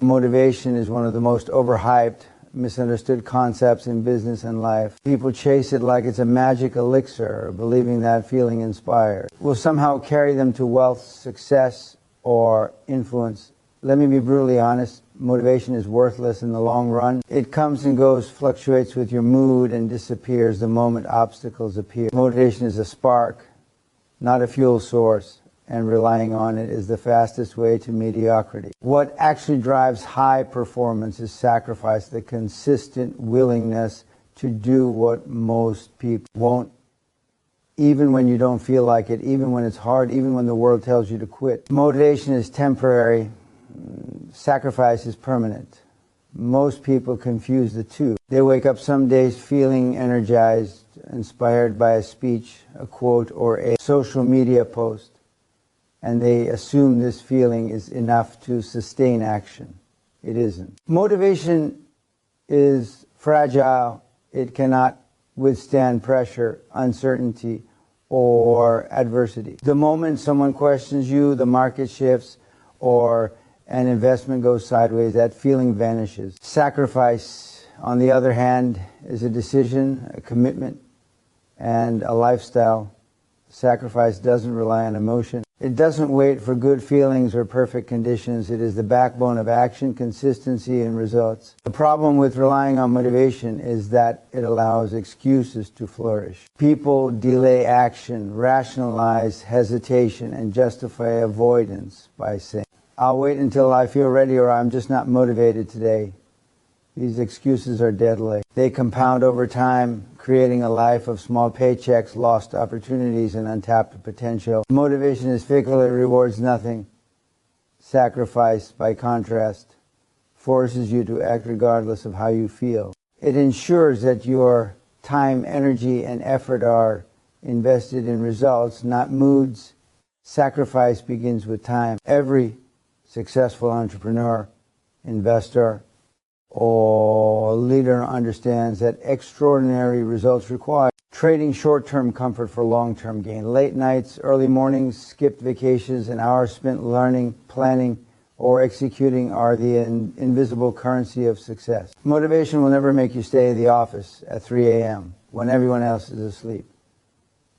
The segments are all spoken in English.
Motivation is one of the most overhyped, misunderstood concepts in business and life. People chase it like it's a magic elixir, believing that feeling inspired will somehow carry them to wealth, success, or influence. Let me be brutally honest, motivation is worthless in the long run. It comes and goes, fluctuates with your mood, and disappears the moment obstacles appear. Motivation is a spark, not a fuel source, and relying on it is the fastest way to mediocrity. What actually drives high performance is sacrifice, the consistent willingness to do what most people won't, even when you don't feel like it, even when it's hard, even when the world tells you to quit. Motivation is temporary. Sacrifice is permanent. Most people confuse the two. They wake up some days feeling energized, inspired by a speech, a quote, or a social media post, and they assume this feeling is enough to sustain action. It isn't. Motivation is fragile. It cannot withstand pressure, uncertainty, or adversity. The moment someone questions you, the market shifts, or an investment goes sideways, that feeling vanishes. Sacrifice, on the other hand, is a decision, a commitment, and a lifestyle. Sacrifice doesn't rely on emotion. It doesn't wait for good feelings or perfect conditions. It is the backbone of action, consistency, and results. The problem with relying on motivation is that it allows excuses to flourish. People delay action, rationalize hesitation, and justify avoidance by saying, "I'll wait until I feel ready," or "I'm just not motivated today." These excuses are deadly. They compound over time, creating a life of small paychecks, lost opportunities, and untapped potential. Motivation is fickle. It rewards nothing. Sacrifice, by contrast, forces you to act regardless of how you feel. It ensures that your time, energy, and effort are invested in results, not moods. Sacrifice begins with time. Every successful entrepreneur, investor, or leader understands that extraordinary results require trading short-term comfort for long-term gain. Late nights, early mornings, skipped vacations, and hours spent learning, planning, or executing are the invisible currency of success. Motivation will never make you stay at the office at 3 a.m. when everyone else is asleep.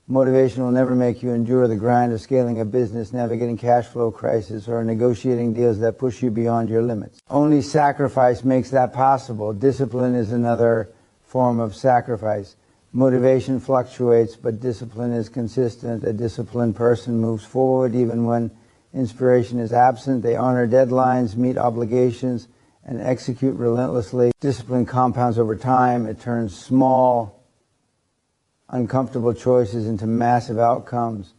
Motivation will never make you endure the grind of scaling a business, navigating cash flow crisis, or negotiating deals that push you beyond your limits. Only sacrifice makes that possible. Discipline is another form of sacrifice. Motivation fluctuates, but discipline is consistent. A disciplined person moves forward even when inspiration is absent. They honor deadlines, meet obligations, and execute relentlessly. Discipline compounds over time. It turns small, uncomfortable choices into massive outcomes.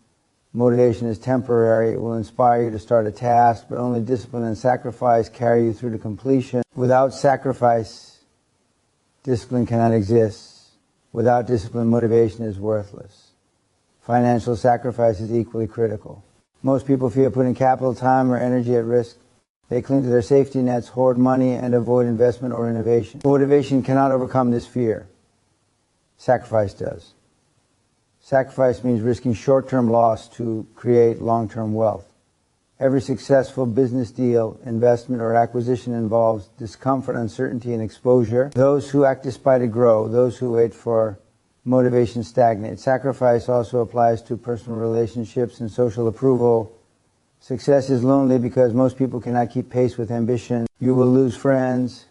Motivation is temporary. It will inspire you to start a task, but only discipline and sacrifice carry you through to completion. Without sacrifice, discipline cannot exist. Without discipline, motivation is worthless. Financial sacrifice is equally critical. Most people fear putting capital, time, or energy at risk. They cling to their safety nets, hoard money, and avoid investment or innovation. Motivation cannot overcome this fear. Sacrifice does. Sacrifice means risking short-term loss to create long-term wealth. Every successful business deal, investment, or acquisition involves discomfort, uncertainty, and exposure. Those who act despite it grow. Those who wait for motivation stagnate. Sacrifice also applies to personal relationships and social approval. Success is lonely because most people cannot keep pace with ambition. You will lose friends,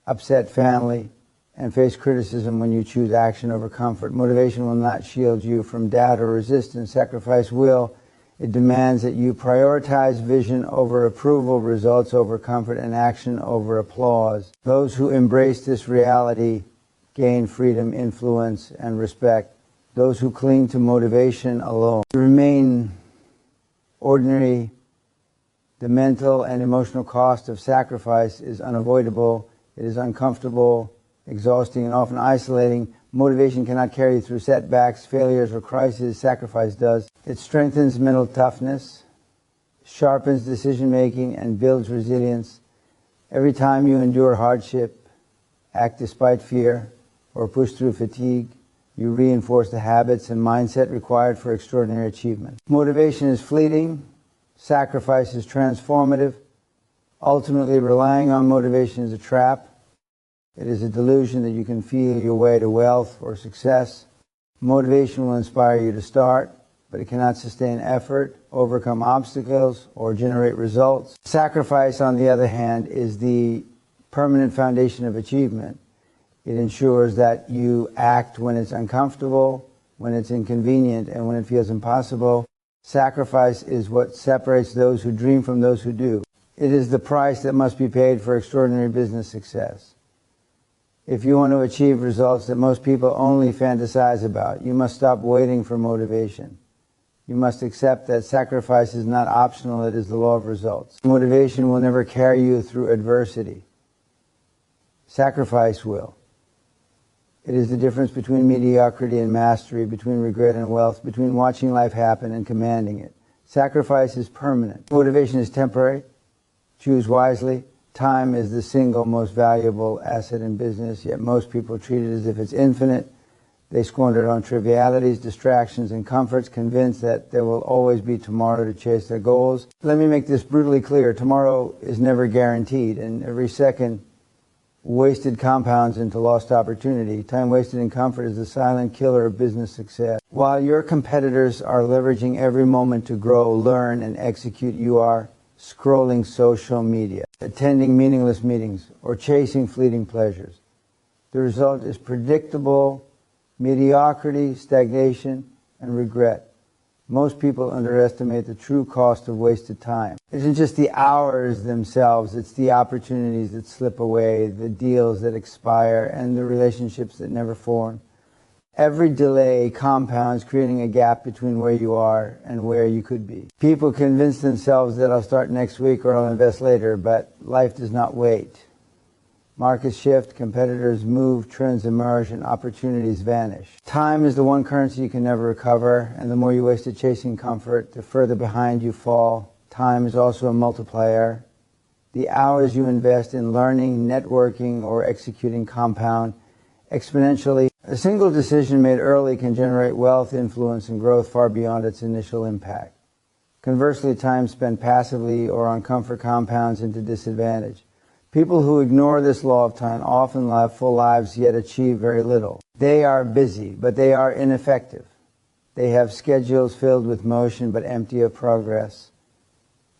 upset family, and face criticism when you choose action over comfort. Motivation will not shield you from doubt or resistance. Sacrifice will. It demands that you prioritize vision over approval, results over comfort, and action over applause. Those who embrace this reality gain freedom, influence, and respect. Those who cling to motivation alone remain ordinary. The mental and emotional cost of sacrifice is unavoidable. It is uncomfortable, exhausting, and often isolating. Motivation cannot carry you through setbacks, failures, or crises. Sacrifice does. It strengthens mental toughness, sharpens decision-making, and builds resilience. Every time you endure hardship, act despite fear, or push through fatigue, you reinforce the habits and mindset required for extraordinary achievement. Motivation is fleeting. Sacrifice is transformative. Ultimately, relying on motivation is a trap. It is a delusion that you can feel your way to wealth or success. Motivation will inspire you to start, but it cannot sustain effort, overcome obstacles, or generate results. Sacrifice, on the other hand, is the permanent foundation of achievement. It ensures that you act when it's uncomfortable, when it's inconvenient, and when it feels impossible. Sacrifice is what separates those who dream from those who do. It is the price that must be paid for extraordinary business success. If you want to achieve results that most people only fantasize about, you must stop waiting for motivation. You must accept that sacrifice is not optional, it is the law of results. Motivation will never carry you through adversity. Sacrifice will. It is the difference between mediocrity and mastery, between regret and wealth, between watching life happen and commanding it. Sacrifice is permanent. Motivation is temporary. Choose wisely. Time is the single most valuable asset in business, yet most people treat it as if it's infinite. They squander it on trivialities, distractions, and comforts, convinced that there will always be tomorrow to chase their goals. Let me make this brutally clear. Tomorrow is never guaranteed, and every second wasted compounds into lost opportunity. Time wasted in comfort is the silent killer of business success. While your competitors are leveraging every moment to grow, learn, and execute, you are scrolling social media, attending meaningless meetings, or chasing fleeting pleasures. The result is predictable mediocrity, stagnation, and regret. Most people underestimate the true cost of wasted time. It isn't just the hours themselves, it's the opportunities that slip away, the deals that expire, and the relationships that never form. Every delay compounds, creating a gap between where you are and where you could be. People convince themselves that I'll start next week or I'll invest later, but life does not wait. Markets shift, competitors move, trends emerge, and opportunities vanish. Time is the one currency you can never recover, and the more you waste it chasing comfort, the further behind you fall. Time is also a multiplier. The hours you invest in learning, networking, or executing compound exponentially. A single decision made early can generate wealth, influence, and growth far beyond its initial impact. Conversely, time spent passively or on comfort compounds into disadvantage. People who ignore this law of time often live full lives yet achieve very little. They are busy, but they are ineffective. They have schedules filled with motion but empty of progress.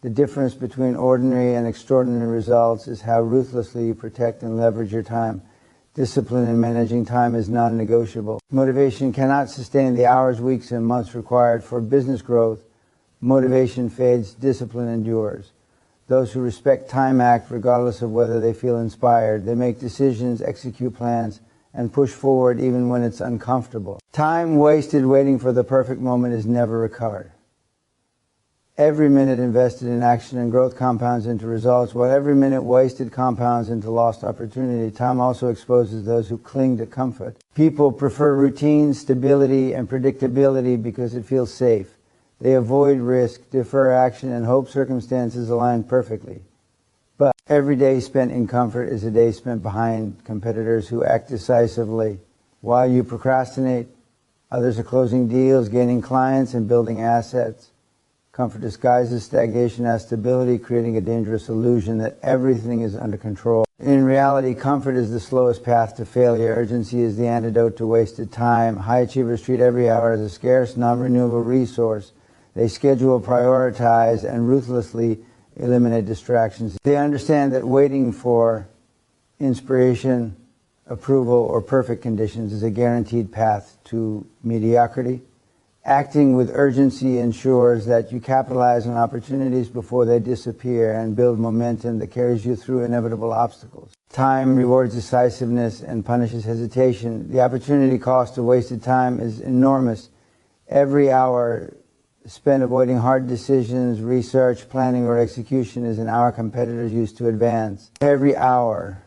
The difference between ordinary and extraordinary results is how ruthlessly you protect and leverage your time. Discipline in managing time is non-negotiable. Motivation cannot sustain the hours, weeks, and months required for business growth. Motivation fades, discipline endures. Those who respect time act regardless of whether they feel inspired. They make decisions, execute plans, and push forward even when it's uncomfortable. Time wasted waiting for the perfect moment is never recovered. Every minute invested in action and growth compounds into results, while every minute wasted compounds into lost opportunity. Time also exposes those who cling to comfort. People prefer routine, stability, and predictability because it feels safe. They avoid risk, defer action, and hope circumstances align perfectly. But every day spent in comfort is a day spent behind competitors who act decisively. While you procrastinate, others are closing deals, gaining clients, and building assets. Comfort disguises stagnation as stability, creating a dangerous illusion that everything is under control. In reality, comfort is the slowest path to failure. Urgency is the antidote to wasted time. High achievers treat every hour as a scarce, non-renewable resource. They schedule, prioritize, and ruthlessly eliminate distractions. They understand that waiting for inspiration, approval, or perfect conditions is a guaranteed path to mediocrity. Acting with urgency ensures that you capitalize on opportunities before they disappear and build momentum that carries you through inevitable obstacles. Time rewards decisiveness and punishes hesitation. The opportunity cost of wasted time is enormous. Every hour spent avoiding hard decisions, research, planning, or execution is an hour competitors use to advance. Every hour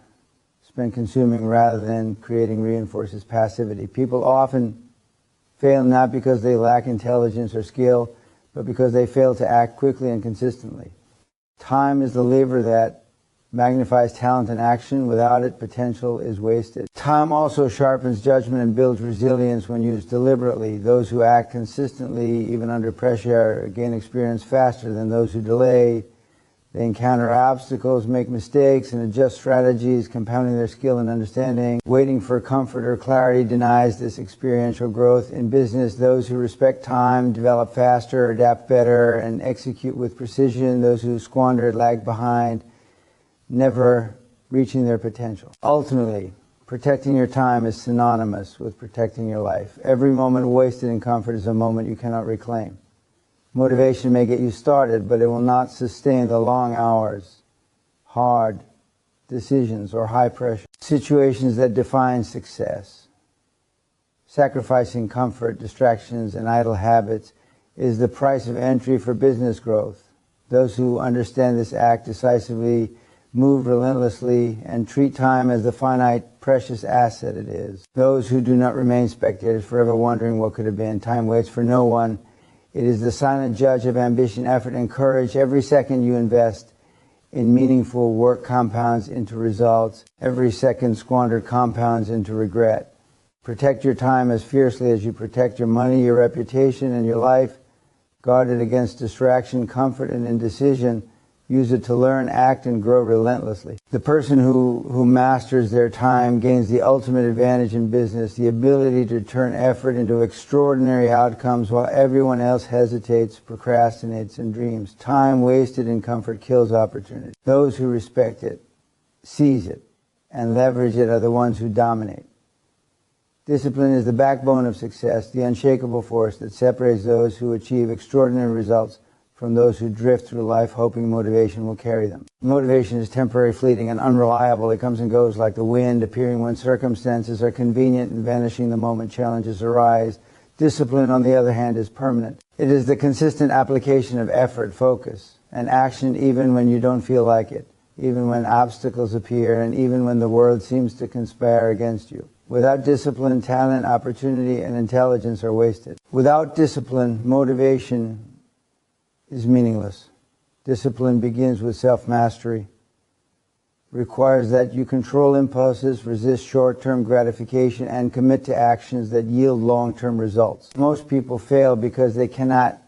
spent consuming rather than creating reinforces passivity. People often fail not because they lack intelligence or skill, but because they fail to act quickly and consistently. Time is the lever that magnifies talent and action. Without it, potential is wasted. Time also sharpens judgment and builds resilience when used deliberately. Those who act consistently, even under pressure, gain experience faster than those who delay. They encounter obstacles, make mistakes, and adjust strategies, compounding their skill and understanding. Waiting for comfort or clarity denies this experiential growth. In business, those who respect time develop faster, adapt better, and execute with precision. Those who squander it lag behind, never reaching their potential. Ultimately, protecting your time is synonymous with protecting your life. Every moment wasted in comfort is a moment you cannot reclaim. Motivation may get you started, but it will not sustain the long hours, hard decisions, or high pressure situations that define success. Sacrificing comfort, distractions, and idle habits is the price of entry for business growth. Those who understand this act decisively move relentlessly and treat time as the finite, precious asset it is. Those who do not remain spectators, forever wondering what could have been. Time waits for no one. It is the silent judge of ambition, effort, and courage. Every second you invest in meaningful work compounds into results. Every second squandered compounds into regret. Protect your time as fiercely as you protect your money, your reputation, and your life. Guard it against distraction, comfort, and indecision. Use it to learn, act, and grow relentlessly. The person who masters their time gains the ultimate advantage in business, the ability to turn effort into extraordinary outcomes while everyone else hesitates, procrastinates, and dreams. Time wasted in comfort kills opportunity. Those who respect it, seize it, and leverage it are the ones who dominate. Discipline is the backbone of success, the unshakable force that separates those who achieve extraordinary results from those who drift through life hoping motivation will carry them. Motivation is temporary, fleeting, and unreliable. It comes and goes like the wind, appearing when circumstances are convenient and vanishing the moment challenges arise. Discipline, on the other hand, is permanent. It is the consistent application of effort, focus, and action even when you don't feel like it, even when obstacles appear, and even when the world seems to conspire against you. Without discipline, talent, opportunity, and intelligence are wasted. Without discipline, motivation is meaningless. Discipline begins with self-mastery, requires that you control impulses, resist short-term gratification, and commit to actions that yield long-term results. Most people fail because they cannot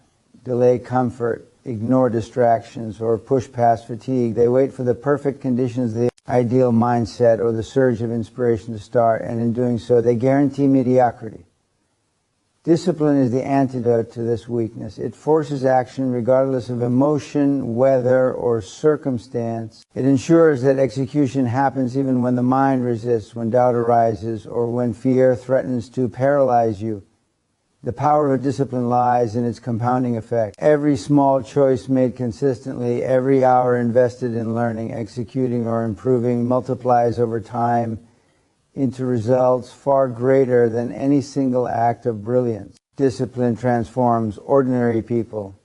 delay comfort, ignore distractions, or push past fatigue. They wait for the perfect conditions, the ideal mindset, or the surge of inspiration to start, and in doing so, they guarantee mediocrity. Discipline is the antidote to this weakness. It forces action regardless of emotion, weather, or circumstance. It ensures that execution happens even when the mind resists, when doubt arises, or when fear threatens to paralyze you. The power of discipline lies in its compounding effect. Every small choice made consistently, every hour invested in learning, executing, or improving multiplies over time into results far greater than any single act of brilliance. Discipline transforms ordinary people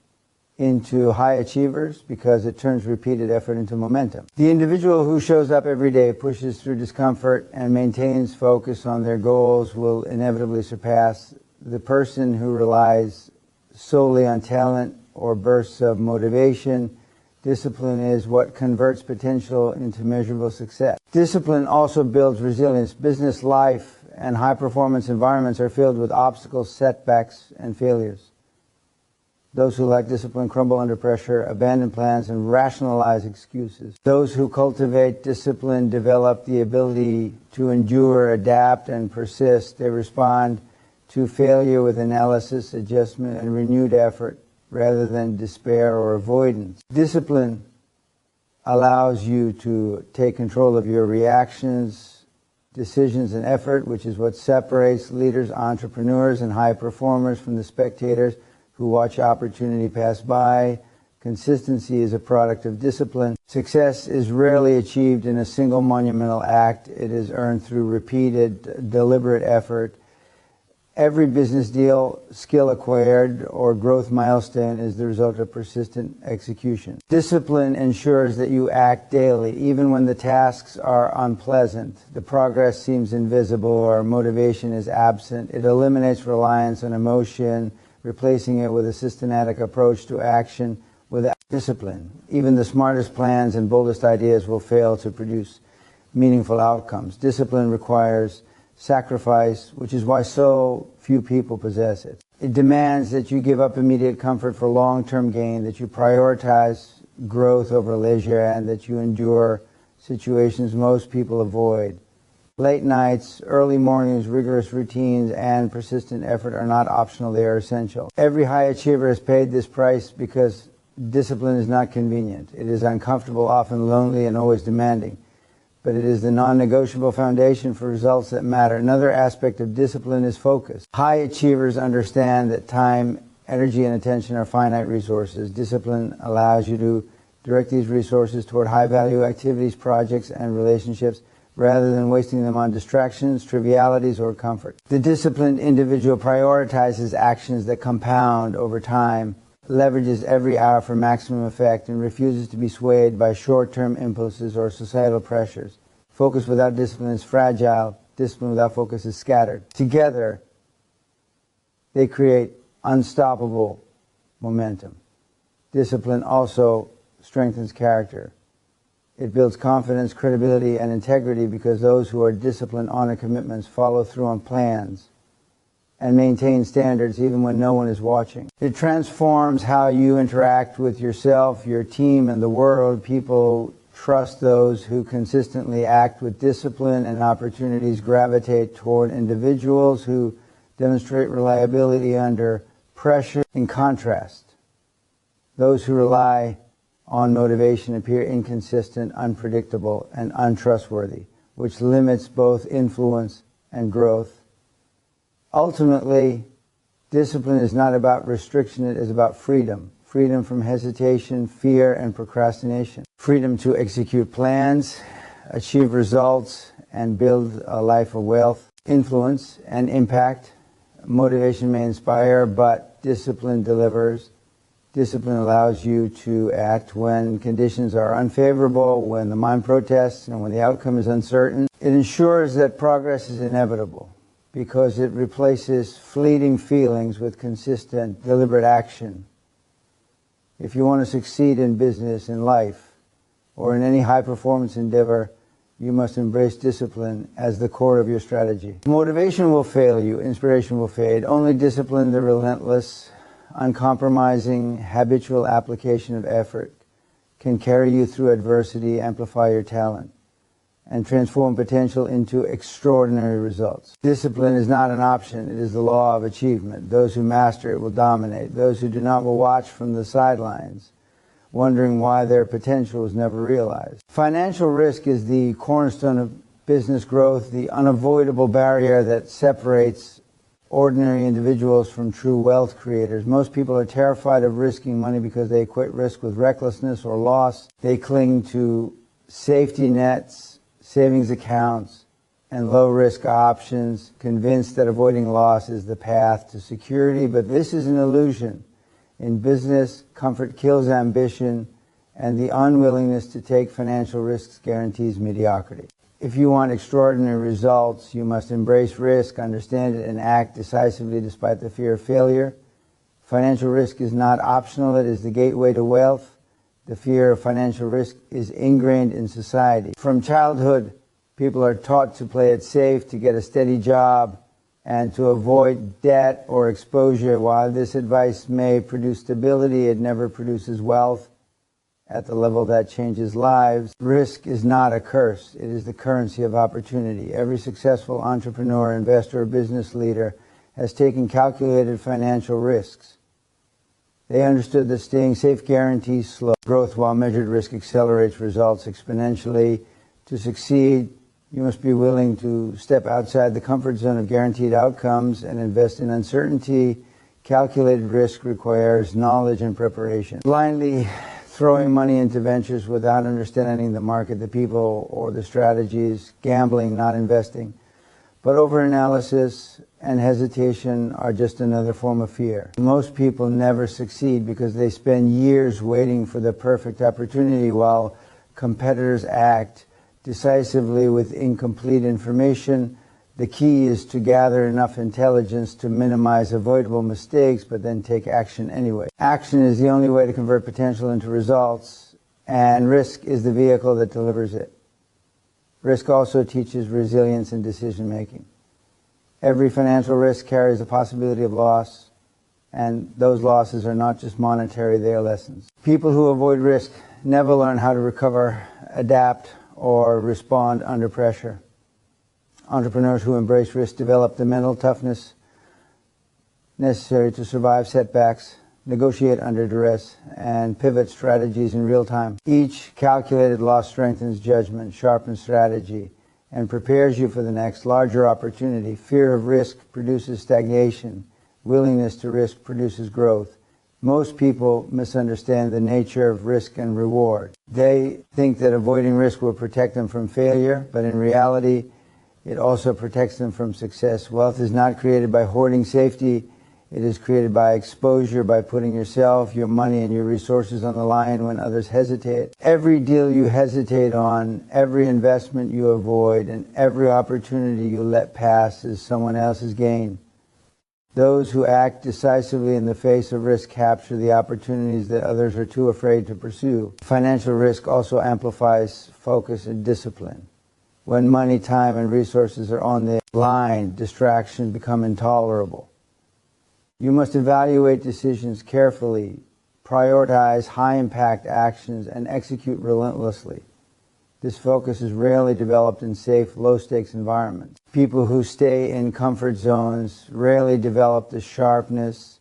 into high achievers because it turns repeated effort into momentum. The individual who shows up every day, pushes through discomfort, and maintains focus on their goals will inevitably surpass the person who relies solely on talent or bursts of motivation. Discipline is what converts potential into measurable success. Discipline also builds resilience. Business life and high-performance environments are filled with obstacles, setbacks, and failures. Those who lack discipline crumble under pressure, abandon plans, and rationalize excuses. Those who cultivate discipline develop the ability to endure, adapt, and persist. They respond to failure with analysis, adjustment, and renewed effort, rather than despair or avoidance. Discipline allows you to take control of your reactions, decisions, and effort, which is what separates leaders, entrepreneurs, and high performers from the spectators who watch opportunity pass by. Consistency is a product of discipline. Success is rarely achieved in a single monumental act. It is earned through repeated, deliberate effort. Every business deal, skill acquired, or growth milestone is the result of persistent execution. Discipline ensures that you act daily, even when the tasks are unpleasant, the progress seems invisible, or motivation is absent. It eliminates reliance on emotion, replacing it with a systematic approach to action. Without discipline, even the smartest plans and boldest ideas will fail to produce meaningful outcomes. Discipline requires sacrifice, which is why so few people possess it. It demands that you give up immediate comfort for long-term gain, that you prioritize growth over leisure and that you endure situations most people avoid. Late nights, early mornings, rigorous routines, and persistent effort are not optional, they are essential. Every high achiever has paid this price because discipline is not convenient. It is uncomfortable, often lonely, and always demanding. But it is the non-negotiable foundation for results that matter. Another aspect of discipline is focus. High achievers understand that time, energy, and attention are finite resources. Discipline allows you to direct these resources toward high-value activities, projects, and relationships, rather than wasting them on distractions, trivialities, or comfort. The disciplined individual prioritizes actions that compound over time, leverages every hour for maximum effect, and refuses to be swayed by short-term impulses or societal pressures. Focus without discipline is fragile. Discipline without focus is scattered. Together, they create unstoppable momentum. Discipline also strengthens character. It builds confidence, credibility, and integrity because those who are disciplined honor commitments, follow through on plans, and maintain standards even when no one is watching. It transforms how you interact with yourself, your team, and the world. People trust those who consistently act with discipline, and opportunities gravitate toward individuals who demonstrate reliability under pressure. In contrast, those who rely on motivation appear inconsistent, unpredictable, and untrustworthy, which limits both influence and growth. Ultimately, discipline is not about restriction, it is about freedom. Freedom from hesitation, fear, and procrastination. Freedom to execute plans, achieve results, and build a life of wealth. Influence and impact. Motivation may inspire, but discipline delivers. Discipline allows you to act when conditions are unfavorable, when the mind protests, and when the outcome is uncertain. It ensures that progress is inevitable because it replaces fleeting feelings with consistent, deliberate action. If you want to succeed in business, in life, or in any high-performance endeavor, you must embrace discipline as the core of your strategy. Motivation will fail you, inspiration will fade. Only discipline, the relentless, uncompromising, habitual application of effort can carry you through adversity, amplify your talent, and transform potential into extraordinary results. Discipline is not an option, it is the law of achievement. Those who master it will dominate. Those who do not will watch from the sidelines, wondering why their potential was never realized. Financial risk is the cornerstone of business growth, the unavoidable barrier that separates ordinary individuals from true wealth creators. Most people are terrified of risking money because they equate risk with recklessness or loss. They cling to safety nets, savings accounts, and low-risk options, convinced that avoiding loss is the path to security. But this is an illusion. In business, comfort kills ambition, and the unwillingness to take financial risks guarantees mediocrity. If you want extraordinary results, you must embrace risk, understand it, and act decisively despite the fear of failure. Financial risk is not optional, it is the gateway to wealth. The fear of financial risk is ingrained in society. From childhood, people are taught to play it safe, to get a steady job, and to avoid debt or exposure. While this advice may produce stability, it never produces wealth at the level that changes lives. Risk is not a curse. It is the currency of opportunity. Every successful entrepreneur, investor, or business leader has taken calculated financial risks. They understood that staying safe guarantees slow growth, while measured risk accelerates results exponentially. To succeed, you must be willing to step outside the comfort zone of guaranteed outcomes and invest in uncertainty. Calculated risk requires knowledge and preparation. Blindly throwing money into ventures without understanding the market, the people, or the strategies, gambling, not investing. But overanalysis and hesitation are just another form of fear. Most people never succeed because they spend years waiting for the perfect opportunity, while competitors act decisively with incomplete information. The key is to gather enough intelligence to minimize avoidable mistakes, but then take action anyway. Action is the only way to convert potential into results, and risk is the vehicle that delivers it. Risk also teaches resilience in decision-making. Every financial risk carries a possibility of loss, and those losses are not just monetary, they are lessons. People who avoid risk never learn how to recover, adapt, or respond under pressure. Entrepreneurs who embrace risk develop the mental toughness necessary to survive setbacks, negotiate under duress, and pivot strategies in real time. Each calculated loss strengthens judgment, sharpens strategy, and prepares you for the next larger opportunity. Fear of risk produces stagnation. Willingness to risk produces growth. Most people misunderstand the nature of risk and reward. They think that avoiding risk will protect them from failure, but in reality, it also protects them from success. Wealth is not created by hoarding safety. It is created by exposure, by putting yourself, your money, and your resources on the line when others hesitate. Every deal you hesitate on, every investment you avoid, and every opportunity you let pass is someone else's gain. Those who act decisively in the face of risk capture the opportunities that others are too afraid to pursue. Financial risk also amplifies focus and discipline. When money, time, and resources are on the line, distractions become intolerable. You must evaluate decisions carefully, prioritize high-impact actions, and execute relentlessly. This focus is rarely developed in safe, low-stakes environments. People who stay in comfort zones rarely develop the sharpness,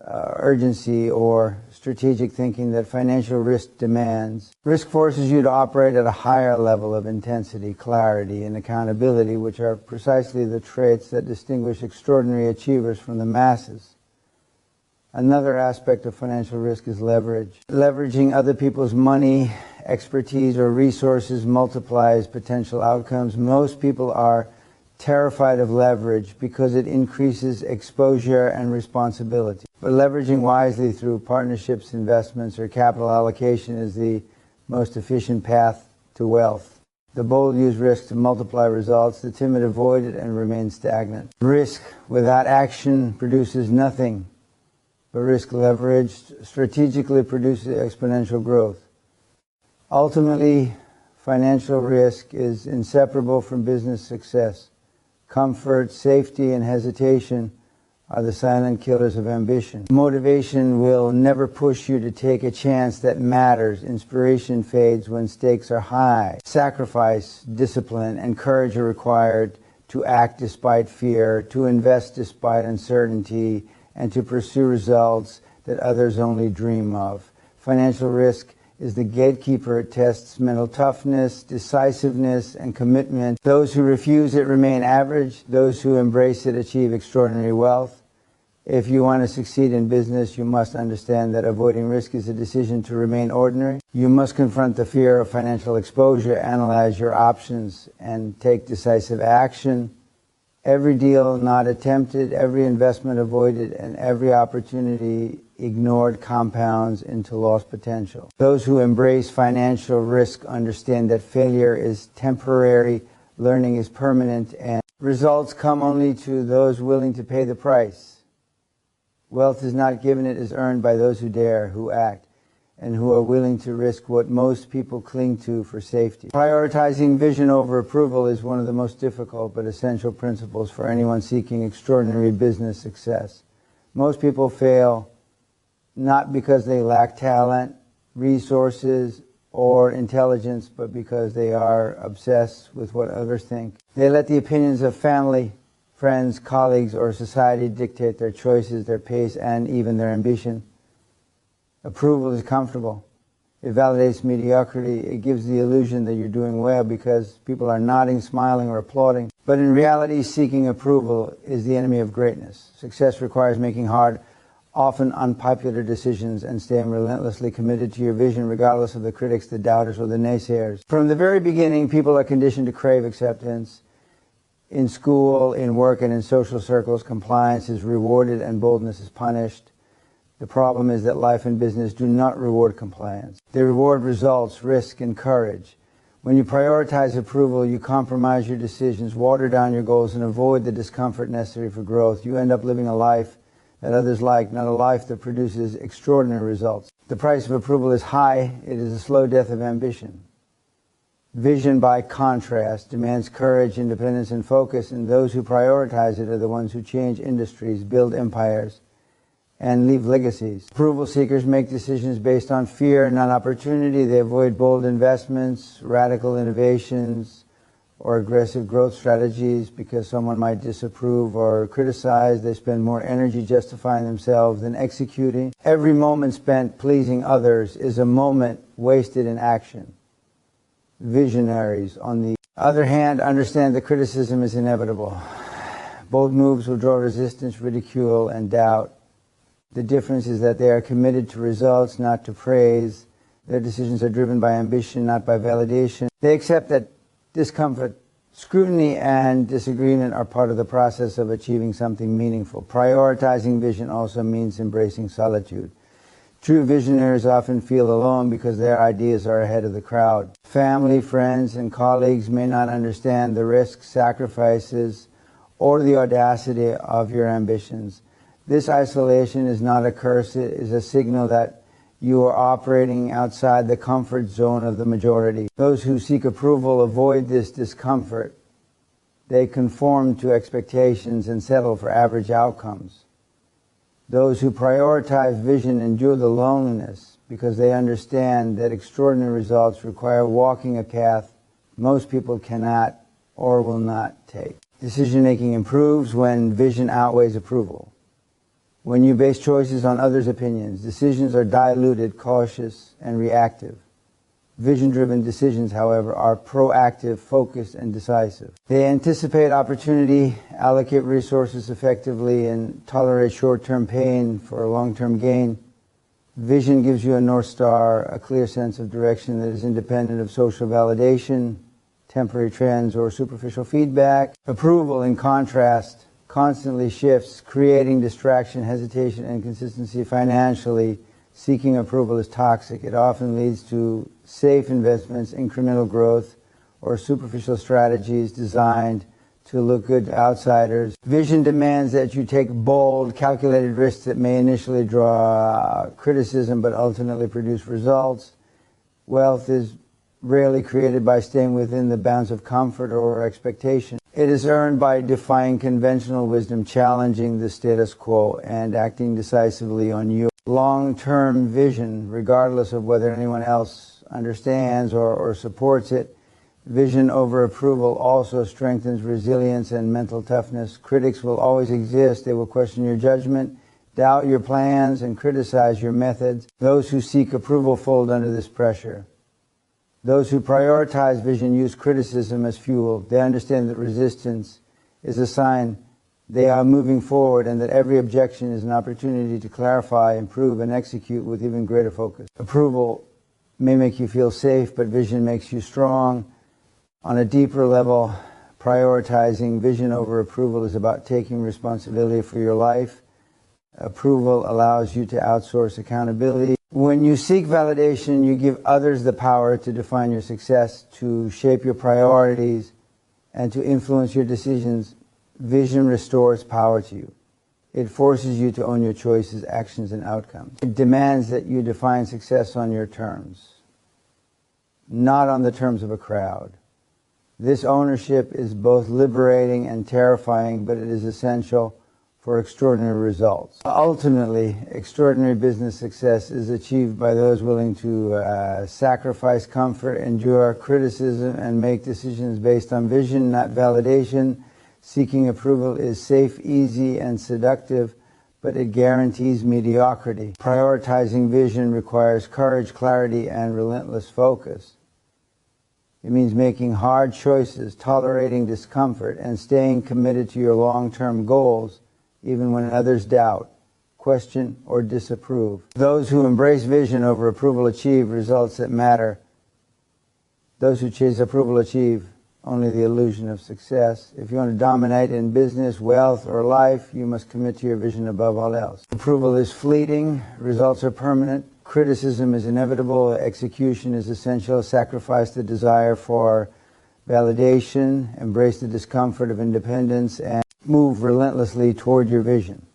urgency, or strategic thinking that financial risk demands. Risk forces you to operate at a higher level of intensity, clarity, and accountability, which are precisely the traits that distinguish extraordinary achievers from the masses. Another aspect of financial risk is leverage. Leveraging other people's money, expertise, or resources multiplies potential outcomes. Most people are terrified of leverage because it increases exposure and responsibility. But leveraging wisely through partnerships, investments, or capital allocation is the most efficient path to wealth. The bold use risk to multiply results. The timid avoid it and remain stagnant. Risk without action produces nothing, but risk leveraged strategically produces exponential growth. Ultimately, financial risk is inseparable from business success. Comfort, safety, and hesitation are the silent killers of ambition. Motivation will never push you to take a chance that matters. Inspiration fades when stakes are high. Sacrifice, discipline, and courage are required to act despite fear, to invest despite uncertainty, and to pursue results that others only dream of. Financial risk is the gatekeeper. It tests mental toughness, decisiveness, and commitment. Those who refuse it remain average. Those who embrace it achieve extraordinary wealth. If you want to succeed in business, you must understand that avoiding risk is a decision to remain ordinary. You must confront the fear of financial exposure, analyze your options, and take decisive action. Every deal not attempted, every investment avoided, and every opportunity ignored compounds into lost potential. Those who embrace financial risk understand that failure is temporary, learning is permanent, and results come only to those willing to pay the price. Wealth is not given, it is earned by those who dare, who act, and who are willing to risk what most people cling to for safety. Prioritizing vision over approval is one of the most difficult but essential principles for anyone seeking extraordinary business success. Most people fail not because they lack talent, resources, or intelligence, but because they are obsessed with what others think. They let the opinions of family, friends, colleagues, or society dictate their choices, their pace, and even their ambition. Approval is comfortable. It validates mediocrity. It gives the illusion that you're doing well because people are nodding, smiling, or applauding. But in reality, seeking approval is the enemy of greatness. Success requires making hard, often unpopular decisions and staying relentlessly committed to your vision regardless of the critics, the doubters, or the naysayers. From the very beginning, people are conditioned to crave acceptance. In school, in work, and in social circles, compliance is rewarded and boldness is punished. The problem is that life and business do not reward compliance. They reward results, risk, and courage. When you prioritize approval, you compromise your decisions, water down your goals, and avoid the discomfort necessary for growth. You end up living a life that others like, not a life that produces extraordinary results. The price of approval is high. It is a slow death of ambition. Vision, by contrast, demands courage, independence, and focus, and those who prioritize it are the ones who change industries, build empires, and leave legacies. Approval seekers make decisions based on fear, not opportunity. They avoid bold investments, radical innovations, or aggressive growth strategies because someone might disapprove or criticize. They spend more energy justifying themselves than executing. Every moment spent pleasing others is a moment wasted in action. Visionaries, on the other hand, understand that criticism is inevitable. Bold moves will draw resistance, ridicule, and doubt. The difference is that they are committed to results, not to praise. Their decisions are driven by ambition, not by validation. They accept that discomfort, scrutiny, and disagreement are part of the process of achieving something meaningful. Prioritizing vision also means embracing solitude. True visionaries often feel alone because their ideas are ahead of the crowd. Family, friends, and colleagues may not understand the risks, sacrifices, or the audacity of your ambitions. This isolation is not a curse, it is a signal that you are operating outside the comfort zone of the majority. Those who seek approval avoid this discomfort. They conform to expectations and settle for average outcomes. Those who prioritize vision endure the loneliness because they understand that extraordinary results require walking a path most people cannot or will not take. Decision-making improves when vision outweighs approval. When you base choices on others' opinions, decisions are diluted, cautious, and reactive. Vision-driven decisions, however, are proactive, focused, and decisive. They anticipate opportunity, allocate resources effectively, and tolerate short-term pain for long-term gain. Vision gives you a North Star, a clear sense of direction that is independent of social validation, temporary trends, or superficial feedback. Approval, in contrast, constantly shifts, creating distraction, hesitation, and inconsistency financially. Seeking approval is toxic. It often leads to safe investments, incremental growth, or superficial strategies designed to look good to outsiders. Vision demands that you take bold, calculated risks that may initially draw criticism but ultimately produce results. Wealth is rarely created by staying within the bounds of comfort or expectation. It is earned by defying conventional wisdom, challenging the status quo, and acting decisively on your long-term vision, regardless of whether anyone else understands or supports it. Vision over approval also strengthens resilience and mental toughness. Critics will always exist. They will question your judgment, doubt your plans, and criticize your methods. Those who seek approval fold under this pressure. Those who prioritize vision use criticism as fuel. They understand that resistance is a sign they are moving forward and that every objection is an opportunity to clarify, improve, and execute with even greater focus. Approval may make you feel safe, but vision makes you strong. On a deeper level, prioritizing vision over approval is about taking responsibility for your life. Approval allows you to outsource accountability. When you seek validation, you give others the power to define your success, to shape your priorities, and to influence your decisions. Vision restores power to you. It forces you to own your choices, actions, and outcomes. It demands that you define success on your terms, not on the terms of a crowd. This ownership is both liberating and terrifying, but it is essential for extraordinary results. Ultimately, extraordinary business success is achieved by those willing to sacrifice comfort, endure criticism, and make decisions based on vision, not validation. Seeking approval is safe, easy, and seductive, but it guarantees mediocrity. Prioritizing vision requires courage, clarity, and relentless focus. It means making hard choices, tolerating discomfort, and staying committed to your long-term goals, even when others doubt, question, or disapprove. Those who embrace vision over approval achieve results that matter. Those who chase approval achieve only the illusion of success. If you want to dominate in business, wealth, or life, you must commit to your vision above all else. Approval is fleeting, results are permanent, criticism is inevitable, execution is essential. Sacrifice the desire for validation, embrace the discomfort of independence, and move relentlessly toward your vision.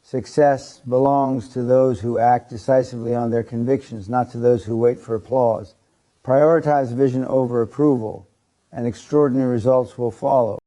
Success belongs to those who act decisively on their convictions, not to those who wait for applause. Prioritize vision over approval, and extraordinary results will follow.